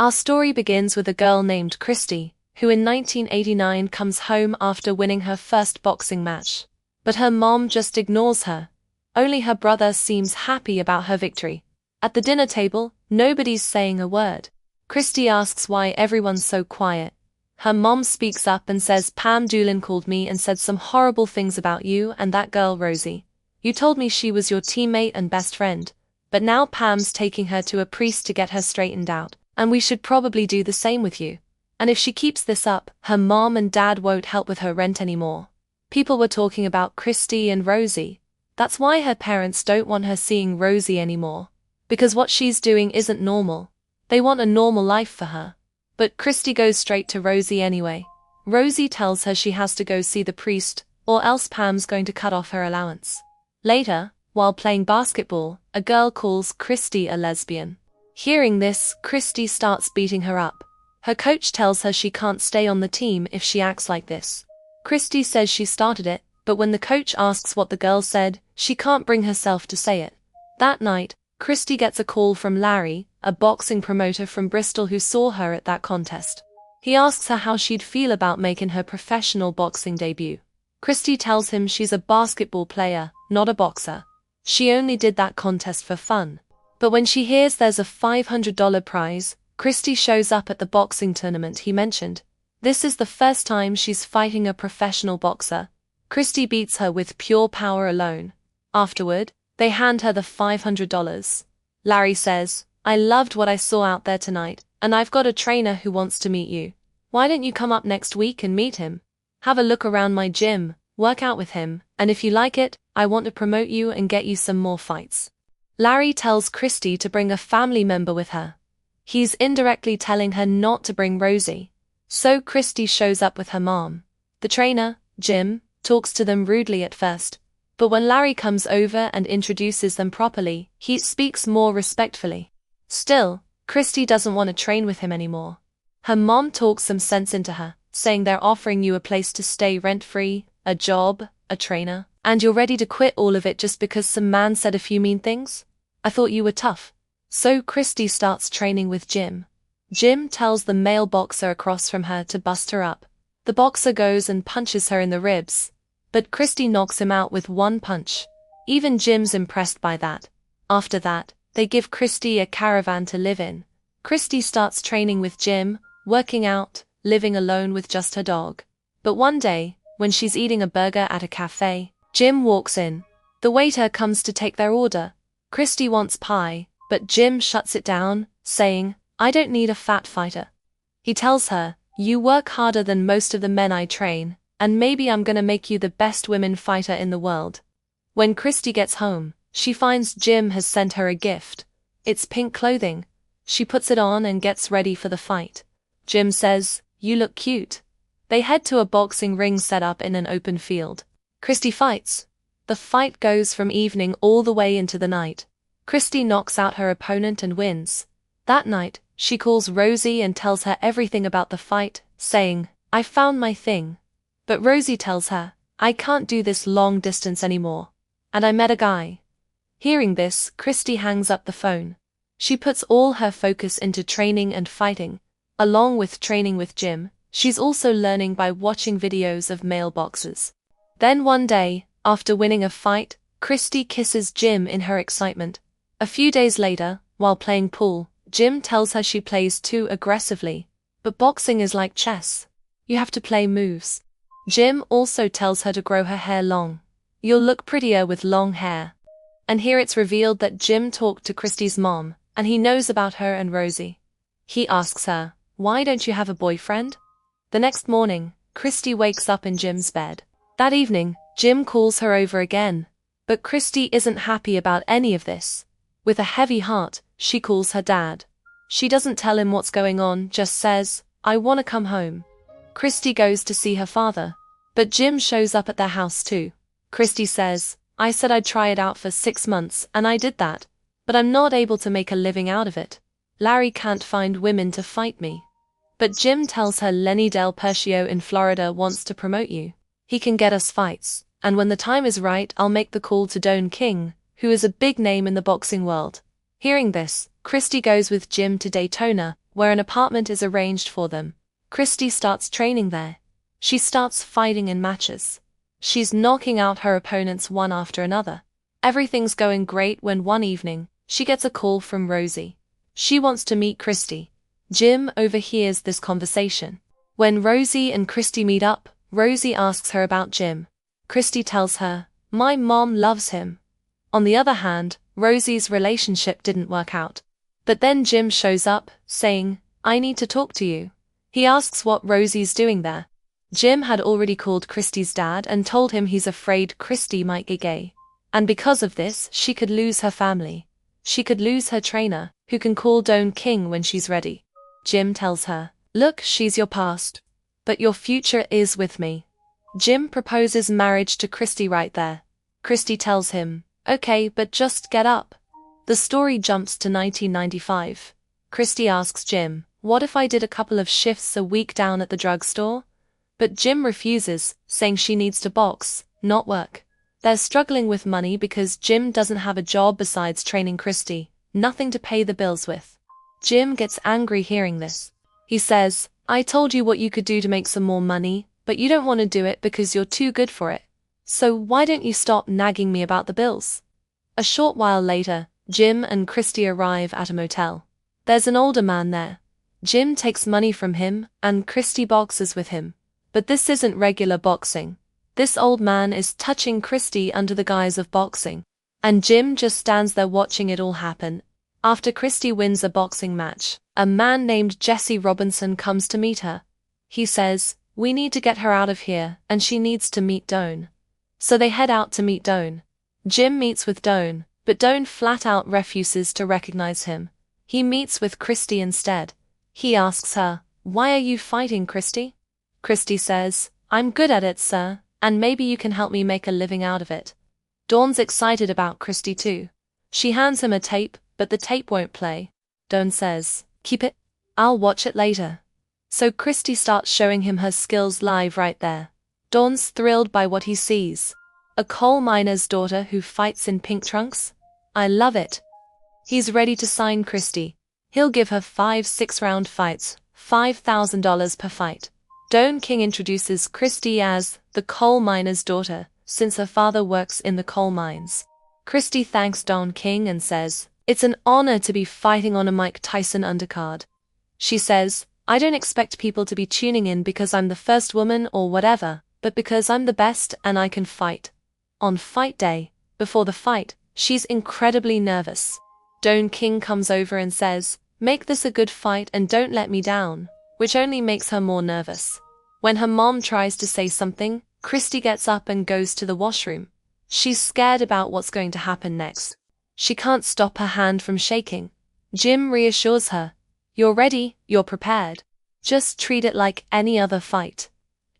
Our story begins with a girl named Christy, who in 1989 comes home after winning her first boxing match. But her mom just ignores her. Only her brother seems happy about her victory. At the dinner table, nobody's saying a word. Christy asks why everyone's so quiet. Her mom speaks up and says, Pam Doolin called me and said some horrible things about you and that girl Rosie. You told me she was your teammate and best friend, but now Pam's taking her to a priest to get her straightened out, and we should probably do the same with you. And if she keeps this up, her mom and dad won't help with her rent anymore. People were talking about Christy and Rosie. That's why her parents don't want her seeing Rosie anymore. Because what she's doing isn't normal. They want a normal life for her. But Christy goes straight to Rosie anyway. Rosie tells her she has to go see the priest, or else Pam's going to cut off her allowance. Later, while playing basketball, a girl calls Christy a lesbian. Hearing this, Christy starts beating her up. Her coach tells her she can't stay on the team if she acts like this. Christy says she started it, but when the coach asks what the girl said, she can't bring herself to say it. That night, Christy gets a call from Larry, a boxing promoter from Bristol who saw her at that contest. He asks her how she'd feel about making her professional boxing debut. Christy tells him she's a basketball player, not a boxer. She only did that contest for fun. But when she hears there's a $500 prize, Christy shows up at the boxing tournament he mentioned. This is the first time she's fighting a professional boxer. Christy beats her with pure power alone. Afterward, they hand her the $500. Larry says, I loved what I saw out there tonight, and I've got a trainer who wants to meet you. Why don't you come up next week and meet him? Have a look around my gym, work out with him, and if you like it, I want to promote you and get you some more fights. Larry tells Christy to bring a family member with her. He's indirectly telling her not to bring Rosie. So Christy shows up with her mom. The trainer, Jim, talks to them rudely at first, but when Larry comes over and introduces them properly, he speaks more respectfully. Still, Christy doesn't want to train with him anymore. Her mom talks some sense into her, saying they're offering you a place to stay rent-free, a job, a trainer, and you're ready to quit all of it just because some man said a few mean things? I thought you were tough. So Christy starts training with Jim. Jim tells the male boxer across from her to bust her up. The boxer goes and punches her in the ribs, but Christy knocks him out with one punch. Even Jim's impressed by that. After that, they give Christy a caravan to live in. Christy starts training with Jim, working out, living alone with just her dog. But one day, when she's eating a burger at a cafe, Jim walks in. The waiter comes to take their order. Christy wants pie, but Jim shuts it down, saying, I don't need a fat fighter. He tells her, you work harder than most of the men I train, and maybe I'm gonna make you the best women fighter in the world. When Christy gets home, she finds Jim has sent her a gift. It's pink clothing. She puts it on and gets ready for the fight. Jim says, you look cute. They head to a boxing ring set up in an open field. Christy fights. The fight goes from evening all the way into the night. Christy knocks out her opponent and wins. That night, she calls Rosie and tells her everything about the fight, saying, I found my thing. But Rosie tells her, I can't do this long distance anymore. And I met a guy. Hearing this, Christy hangs up the phone. She puts all her focus into training and fighting. Along with training with Jim, she's also learning by watching videos of male boxers. Then one day, after winning a fight, Christy kisses Jim in her excitement. A few days later, while playing pool, Jim tells her she plays too aggressively. But boxing is like chess. You have to play moves. Jim also tells her to grow her hair long. You'll look prettier with long hair. And here it's revealed that Jim talked to Christy's mom, and he knows about her and Rosie. He asks her, why don't you have a boyfriend? The next morning, Christy wakes up in Jim's bed. That evening, Jim calls her over again. But Christy isn't happy about any of this. With a heavy heart, she calls her dad. She doesn't tell him what's going on, just says, I want to come home. Christy goes to see her father. But Jim shows up at their house too. Christy says, I said I'd try it out for 6 months, and I did that. But I'm not able to make a living out of it. Larry can't find women to fight me. But Jim tells her Lenny Del Percio in Florida wants to promote you. He can get us fights, and when the time is right I'll make the call to Don King, who is a big name in the boxing world. Hearing this, Christy goes with Jim to Daytona, where an apartment is arranged for them. Christy starts training there. She starts fighting in matches. She's knocking out her opponents one after another. Everything's going great when one evening, she gets a call from Rosie. She wants to meet Christy. Jim overhears this conversation. When Rosie and Christy meet up, Rosie asks her about Jim. Christy tells her, "My mom loves him." On the other hand, Rosie's relationship didn't work out. But then Jim shows up, saying, "I need to talk to you." He asks what Rosie's doing there. Jim had already called Christy's dad and told him he's afraid Christy might get gay. And because of this, she could lose her family. She could lose her trainer, who can call Don King when she's ready. Jim tells her, "Look, she's your past. But your future is with me." Jim proposes marriage to Christy right there. Christy tells him, "Okay, but just get up." The story jumps to 1995. Christy asks Jim, "What if I did a couple of shifts a week down at the drugstore?" But Jim refuses, saying she needs to box, not work. They're struggling with money because Jim doesn't have a job besides training Christy, nothing to pay the bills with. Jim gets angry hearing this. He says, "I told you what you could do to make some more money, but you don't want to do it because you're too good for it. So why don't you stop nagging me about the bills?" A short while later, Jim and Christy arrive at a motel. There's an older man there. Jim takes money from him, and Christy boxes with him. But this isn't regular boxing. This old man is touching Christy under the guise of boxing. And Jim just stands there watching it all happen. After Christy wins a boxing match, a man named Jesse Robinson comes to meet her. He says, "We need to get her out of here, and she needs to meet Don." So they head out to meet Don. Jim meets with Don, but Don flat out refuses to recognize him. He meets with Christy instead. He asks her, "Why are you fighting, Christy?" Christy says, "I'm good at it, sir, and maybe you can help me make a living out of it." Dawn's excited about Christy too. She hands him a tape, but the tape won't play. Dawn says, "Keep it. I'll watch it later." So Christy starts showing him her skills live right there. Dawn's thrilled by what he sees. A coal miner's daughter who fights in pink trunks? I love it. He's ready to sign Christy. He'll give her 5 6-round fights, $5,000 per fight. Don King introduces Christy as the coal miner's daughter, since her father works in the coal mines. Christy thanks Don King and says, "It's an honor to be fighting on a Mike Tyson undercard." She says, "I don't expect people to be tuning in because I'm the first woman or whatever, but because I'm the best and I can fight." On fight day, before the fight, she's incredibly nervous. Don King comes over and says, "Make this a good fight and don't let me down," which only makes her more nervous. When her mom tries to say something, Christy gets up and goes to the washroom. She's scared about what's going to happen next. She can't stop her hand from shaking. Jim reassures her, "You're ready, you're prepared. Just treat it like any other fight."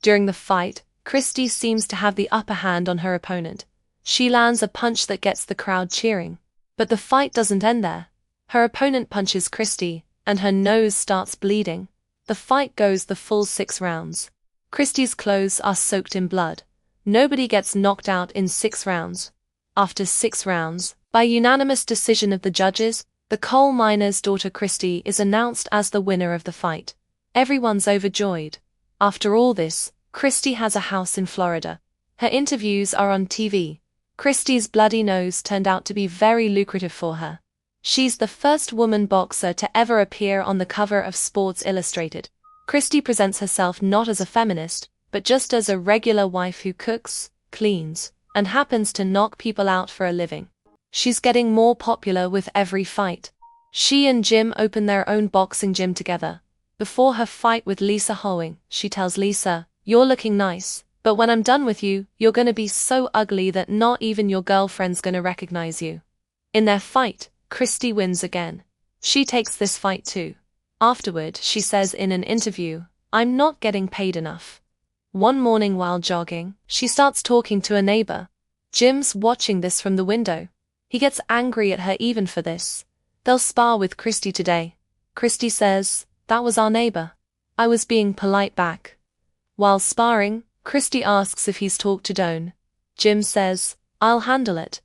During the fight, Christy seems to have the upper hand on her opponent. She lands a punch that gets the crowd cheering. But the fight doesn't end there. Her opponent punches Christy, and her nose starts bleeding. The fight goes the full 6 rounds. Christy's clothes are soaked in blood. Nobody gets knocked out in 6 rounds. After 6 rounds, by unanimous decision of the judges, the coal miner's daughter Christy is announced as the winner of the fight. Everyone's overjoyed. After all this, Christy has a house in Florida. Her interviews are on TV. Christy's bloody nose turned out to be very lucrative for her. She's the first woman boxer to ever appear on the cover of Sports Illustrated. Christy presents herself not as a feminist, but just as a regular wife who cooks, cleans, and happens to knock people out for a living. She's getting more popular with every fight. She and Jim open their own boxing gym together. Before her fight with Lisa Hoeing, she tells Lisa, "You're looking nice, but when I'm done with you, you're gonna be so ugly that not even your girlfriend's gonna recognize you." In their fight, Christy wins again. She takes this fight too. Afterward, she says in an interview, "I'm not getting paid enough." One morning while jogging, she starts talking to a neighbor. Jim's watching this from the window. He gets angry at her even for this. They'll spar with Christy today. Christy says, "That was our neighbor. I was being polite back." While sparring, Christy asks if he's talked to Don. Jim says, "I'll handle it."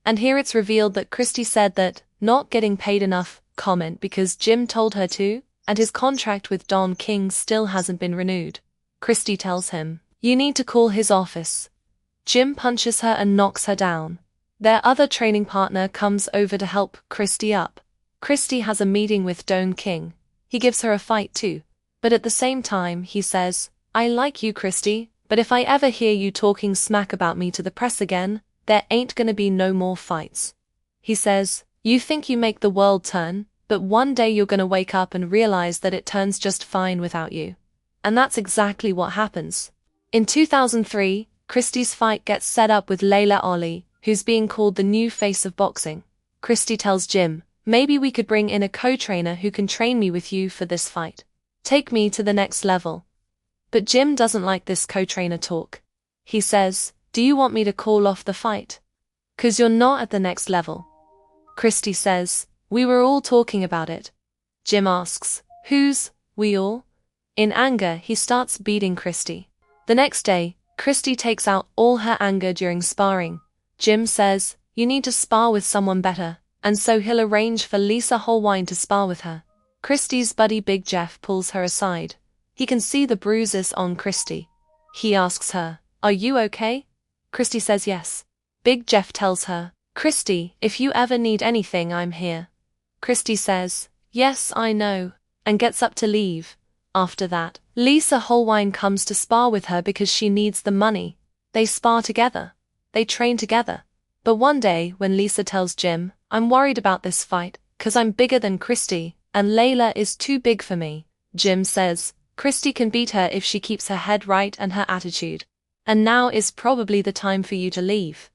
And here it's revealed that Christy said that not getting paid enough comment because Jim told her to. and his contract with Don King still hasn't been renewed. Christy tells him, "You need to call his office." Jim punches her and knocks her down. Their other training partner comes over to help Christy up. Christy has a meeting with Don King. He gives her a fight too. But at the same time, he says, "I like you, Christy, but if I ever hear you talking smack about me to the press again, there ain't gonna be no more fights." He says, "You think you make the world turn, but one day you're gonna wake up and realize that it turns just fine without you." And that's exactly what happens. In 2003, Christy's fight gets set up with Layla Ali, who's being called the new face of boxing. Christy tells Jim, "Maybe we could bring in a co-trainer who can train me with you for this fight. Take me to the next level." But Jim doesn't like this co-trainer talk. He says, "Do you want me to call off the fight? 'Cause you're not at the next level." Christy says, "We were all talking about it." Jim asks, "Who's we all?" In anger, he starts beating Christy. The next day, Christy takes out all her anger during sparring. Jim says, "You need to spar with someone better," and so he'll arrange for Lisa Holwine to spar with her. Christy's buddy Big Jeff pulls her aside. He can see the bruises on Christy. He asks her, "Are you okay?" Christy says yes. Big Jeff tells her, "Christy, if you ever need anything, I'm here." Christy says, "Yes, I know," and gets up to leave. After that, Lisa Holwine comes to spar with her because she needs the money. They spar together. They train together. But one day, when Lisa tells Jim, "I'm worried about this fight, 'cause I'm bigger than Christy, and Layla is too big for me," Jim says, "Christy can beat her if she keeps her head right and her attitude. And now is probably the time for you to leave."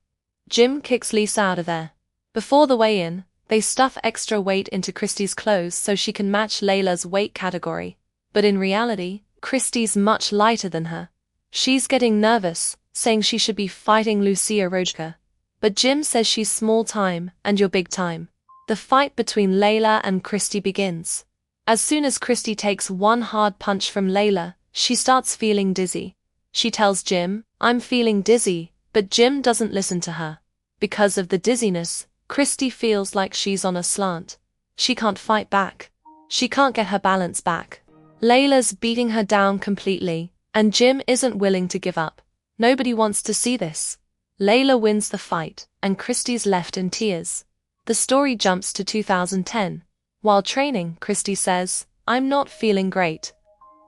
Jim kicks Lisa out of there. Before the weigh-in, they stuff extra weight into Christy's clothes so she can match Layla's weight category. But in reality, Christy's much lighter than her. She's getting nervous, saying she should be fighting Lucia Rojka. But Jim says she's small time and you're big time. The fight between Layla and Christy begins. As soon as Christy takes one hard punch from Layla, she starts feeling dizzy. She tells Jim, "I'm feeling dizzy," but Jim doesn't listen to her. Because of the dizziness, Christy feels like she's on a slant. She can't fight back. She can't get her balance back. Layla's beating her down completely, and Jim isn't willing to give up. Nobody wants to see this. Layla wins the fight, and Christy's left in tears. The story jumps to 2010. While training, Christy says, "I'm not feeling great."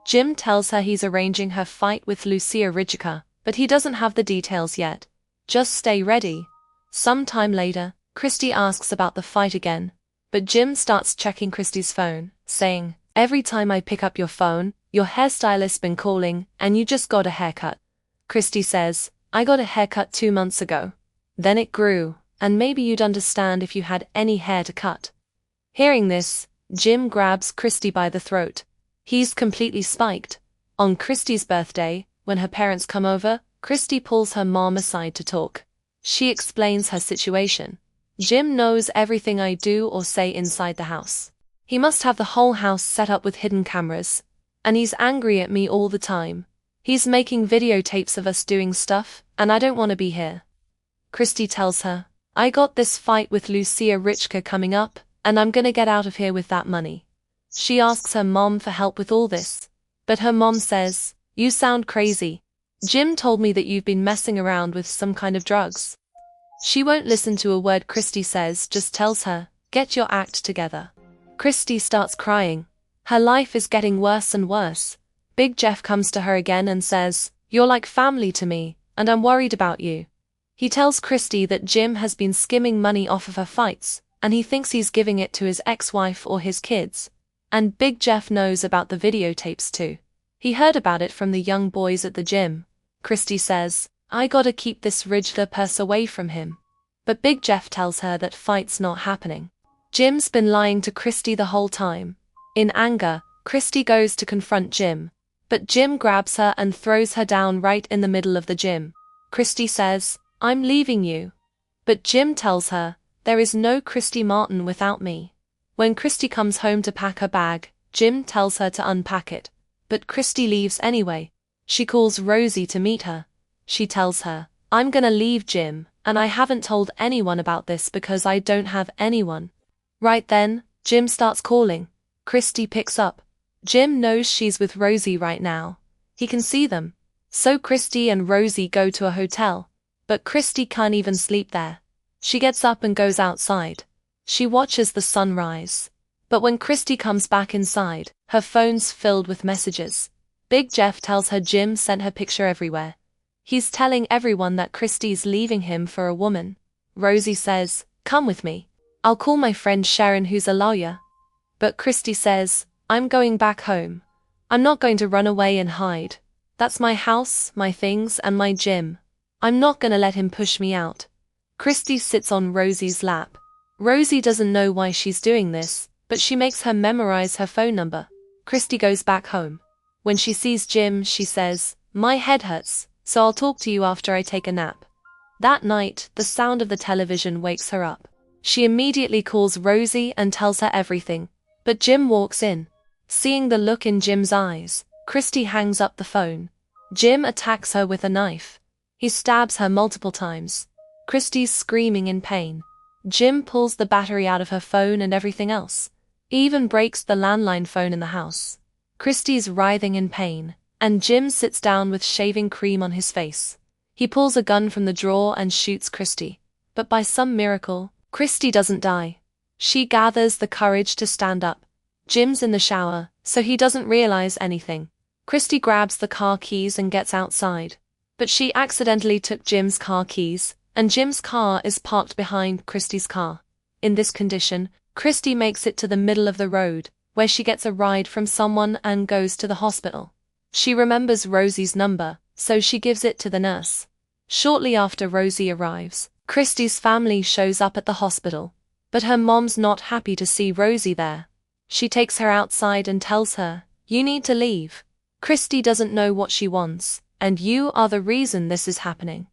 Jim tells her he's arranging her fight with Lucia Rojka, but he doesn't have the details yet. Just stay ready. Sometime later, Christy asks about the fight again, but Jim starts checking Christy's phone, saying, "Every time I pick up your phone, your hairstylist's been calling, and you just got a haircut." Christy says, "I got a haircut 2 months ago. Then it grew, and maybe you'd understand if you had any hair to cut." Hearing this, Jim grabs Christy by the throat. He's completely spiked. On Christy's birthday, when her parents come over, Christy pulls her mom aside to talk. She explains her situation. "Jim knows everything I do or say inside the house. He must have the whole house set up with hidden cameras. And he's angry at me all the time. He's making videotapes of us doing stuff, and I don't want to be here." Christy tells her, "I got this fight with Lucia Rojka coming up, and I'm gonna get out of here with that money." She asks her mom for help with all this. But her mom says, "You sound crazy. Jim told me that you've been messing around with some kind of drugs." She won't listen to a word Christy says, just tells her, "Get your act together." Christy starts crying. Her life is getting worse and worse. Big Jeff comes to her again and says, "You're like family to me, and I'm worried about you." He tells Christy that Jim has been skimming money off of her fights, and he thinks he's giving it to his ex-wife or his kids. And Big Jeff knows about the videotapes too. He heard about it from the young boys at the gym. Christy says, "I gotta keep this Ridgler purse away from him." But Big Jeff tells her that fight's not happening. Jim's been lying to Christy the whole time. In anger, Christy goes to confront Jim. But Jim grabs her and throws her down right in the middle of the gym. Christy says, "I'm leaving you." But Jim tells her, "There is no Christy Martin without me." When Christy comes home to pack her bag, Jim tells her to unpack it. But Christy leaves anyway. She calls Rosie to meet her. She tells her, "I'm gonna leave Jim, and I haven't told anyone about this because I don't have anyone." Right then, Jim starts calling. Christy picks up. Jim knows she's with Rosie right now. He can see them. So Christy and Rosie go to a hotel, but Christy can't even sleep there. She gets up and goes outside. She watches the sun rise. But when Christy comes back inside, her phone's filled with messages. Big Jeff tells her Jim sent her picture everywhere. He's telling everyone that Christy's leaving him for a woman. Rosie says, "Come with me. I'll call my friend Sharon who's a lawyer." But Christy says, "I'm going back home. I'm not going to run away and hide. That's my house, my things, and my gym. I'm not gonna let him push me out." Christy sits on Rosie's lap. Rosie doesn't know why she's doing this, but she makes her memorize her phone number. Christy goes back home. When she sees Jim, she says, "My head hurts, so I'll talk to you after I take a nap." That night, the sound of the television wakes her up. She immediately calls Rosie and tells her everything, but Jim walks in. Seeing the look in Jim's eyes, Christy hangs up the phone. Jim attacks her with a knife. He stabs her multiple times. Christy's screaming in pain. Jim pulls the battery out of her phone and everything else. He even breaks the landline phone in the house. Christy's writhing in pain, and Jim sits down with shaving cream on his face. He pulls a gun from the drawer and shoots Christy. But by some miracle, Christy doesn't die. She gathers the courage to stand up. Jim's in the shower, so he doesn't realize anything. Christy grabs the car keys and gets outside. But she accidentally took Jim's car keys, and Jim's car is parked behind Christy's car. In this condition, Christy makes it to the middle of the road, where she gets a ride from someone and goes to the hospital. She remembers Rosie's number, so she gives it to the nurse. Shortly after Rosie arrives, Christy's family shows up at the hospital. But her mom's not happy to see Rosie there. She takes her outside and tells her, "You need to leave. Christy doesn't know what she wants, and you are the reason this is happening."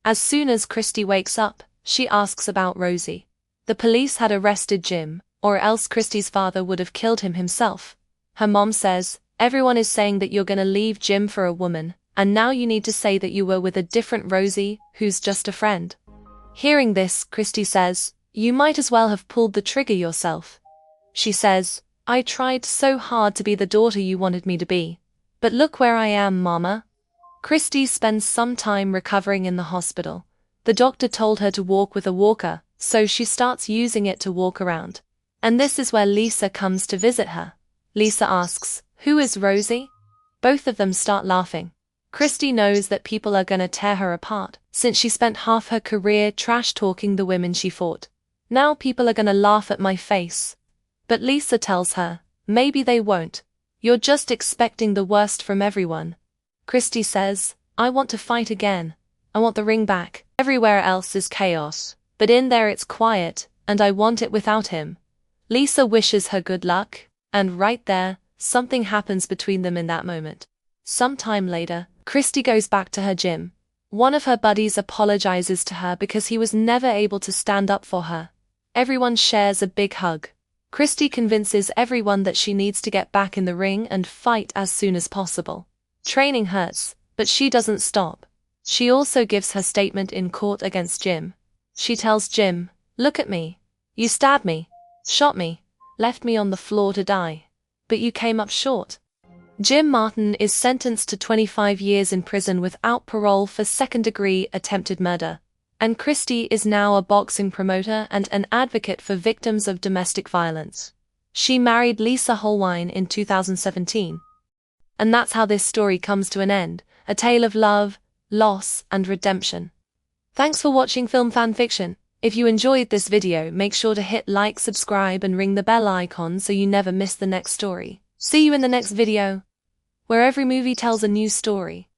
As soon as Christy wakes up, she asks about Rosie. The police had arrested Jim, or else Christy's father would have killed him himself. Her mom says, "Everyone is saying that you're gonna leave Jim for a woman, and now you need to say that you were with a different Rosie, who's just a friend." Hearing this, Christy says, "You might as well have pulled the trigger yourself." She says, "I tried so hard to be the daughter you wanted me to be. But look where I am, Mama." Christy spends some time recovering in the hospital. The doctor told her to walk with a walker, so she starts using it to walk around. And this is where Lisa comes to visit her. Lisa asks, "Who is Rosie?" Both of them start laughing. Christy knows that people are gonna tear her apart, since she spent half her career trash-talking the women she fought. Now people are gonna laugh at my face. But Lisa tells her, "Maybe they won't. You're just expecting the worst from everyone." Christy says, "I want to fight again. I want the ring back. Everywhere else is chaos, but in there it's quiet, and I want it without him." Lisa wishes her good luck, and right there, something happens between them in that moment. Sometime later, Christy goes back to her gym. One of her buddies apologizes to her because he was never able to stand up for her. Everyone shares a big hug. Christy convinces everyone that she needs to get back in the ring and fight as soon as possible. Training hurts, but she doesn't stop. She also gives her statement in court against Jim. She tells Jim, "Look at me. You stabbed me, shot me, left me on the floor to die. But you came up short." Jim Martin is sentenced to 25 years in prison without parole for second-degree attempted murder. And Christy is now a boxing promoter and an advocate for victims of domestic violence. She married Lisa Holwine in 2017. And that's how this story comes to an end, a tale of love, loss, and redemption. Thanks for watching Film Fan Fiction. If you enjoyed this video, make sure to hit like, subscribe, and ring the bell icon so you never miss the next story. See you in the next video, where every movie tells a new story.